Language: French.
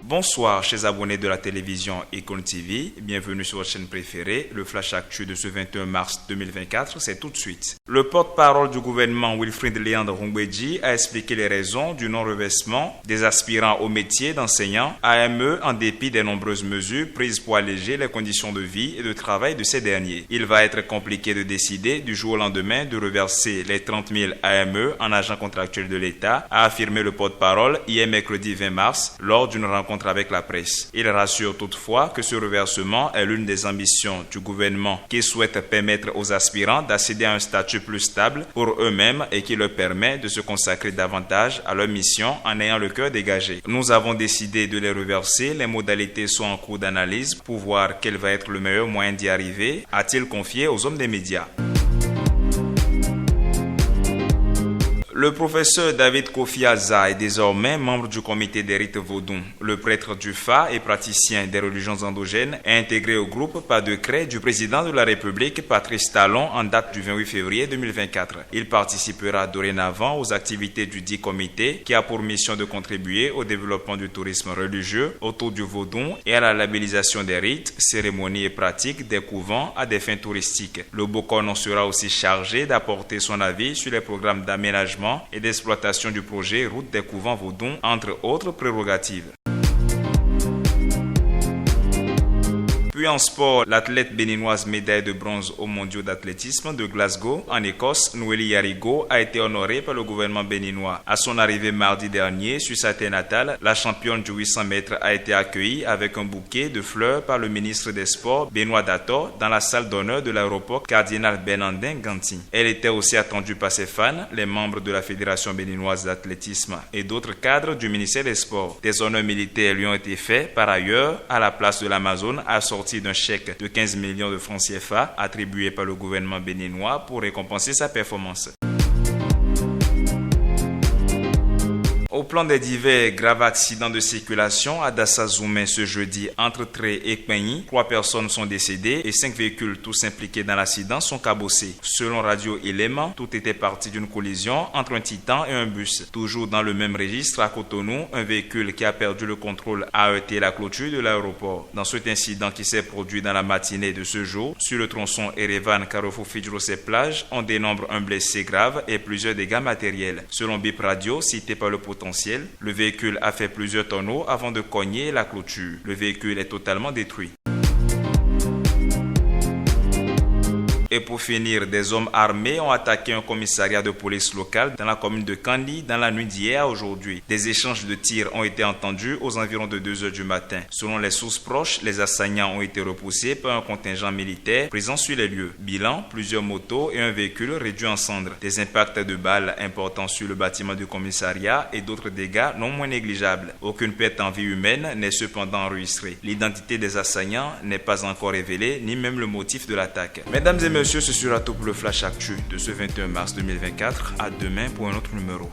Bonsoir chers abonnés de la télévision Icon TV, bienvenue sur votre chaîne préférée. Le Flash Actu de ce 21 mars 2024, c'est tout de suite. Le porte-parole du gouvernement Wilfried Léandre Hongbeji a expliqué les raisons du non-revêtement des aspirants au métier d'enseignant AME en dépit des nombreuses mesures prises pour alléger les conditions de vie et de travail de ces derniers. Il va être compliqué de décider du jour au lendemain de reverser les 30 000 AME en agents contractuels de l'État, a affirmé le porte-parole hier mercredi 20 mars lors d'une rencontre avec la presse. Il rassure toutefois que ce reversement est l'une des ambitions du gouvernement qui souhaite permettre aux aspirants d'accéder à un statut plus stable pour eux-mêmes et qui leur permet de se consacrer davantage à leur mission en ayant le cœur dégagé. Nous avons décidé de les reverser, les modalités sont en cours d'analyse pour voir quel va être le meilleur moyen d'y arriver, a-t-il confié aux hommes des médias. Le professeur David Kofi Aza est désormais membre du comité des rites vaudous. Le prêtre du Fa et praticien des religions endogènes est intégré au groupe par décret du président de la République, Patrice Talon, en date du 28 février 2024. Il participera dorénavant aux activités du dit comité qui a pour mission de contribuer au développement du tourisme religieux autour du vaudou et à la labellisation des rites, cérémonies et pratiques des couvents à des fins touristiques. Le Bokon sera aussi chargé d'apporter son avis sur les programmes d'aménagement et d'exploitation du projet Route des couvents vaudous, entre autres prérogatives. Puis en sport, l'athlète béninoise médaille de bronze aux mondiaux d'athlétisme de Glasgow, en Écosse, Noélie Yarigo, a été honorée par le gouvernement béninois. À son arrivée mardi dernier sur sa terre natale, la championne du 800 mètres a été accueillie avec un bouquet de fleurs par le ministre des Sports, Benoît Dator, dans la salle d'honneur de l'aéroport Cardinal Bernardin Ganti. Elle était aussi attendue par ses fans, les membres de la Fédération béninoise d'athlétisme et d'autres cadres du ministère des Sports. Des honneurs militaires lui ont été faits par ailleurs à la place de l'Amazone, assorti d'un chèque de 15 millions de francs CFA attribué par le gouvernement béninois pour récompenser sa performance. Au plan des divers graves accidents de circulation à Dassa-Zoumé ce jeudi entre Tré et Kpenyi, 3 personnes sont décédées et 5 véhicules tous impliqués dans l'accident sont cabossés. Selon Radio Élément, tout était parti d'une collision entre un Titan et un bus. Toujours dans le même registre, à Cotonou, un véhicule qui a perdu le contrôle a heurté la clôture de l'aéroport. Dans cet incident qui s'est produit dans la matinée de ce jour, sur le tronçon Erevan-Carrefour-Fidjros-Plage, on dénombre un blessé grave et plusieurs dégâts matériels. Selon Bip Radio, cité par le potentiel, le véhicule a fait plusieurs tonneaux avant de cogner la clôture. Le véhicule est totalement détruit. Et pour finir, des hommes armés ont attaqué un commissariat de police local dans la commune de Kandi dans la nuit d'hier à aujourd'hui. Des échanges de tirs ont été entendus aux environs de 2 heures du matin. Selon les sources proches, les assaillants ont été repoussés par un contingent militaire présent sur les lieux. Bilan, plusieurs motos et un véhicule réduit en cendres. Des impacts de balles importants sur le bâtiment du commissariat et d'autres dégâts non moins négligeables. Aucune perte en vie humaine n'est cependant enregistrée. L'identité des assaillants n'est pas encore révélée, ni même le motif de l'attaque. Mesdames et messieurs, ce sera tout pour le Flash Actu de ce 21 mars 2024. À demain pour un autre numéro.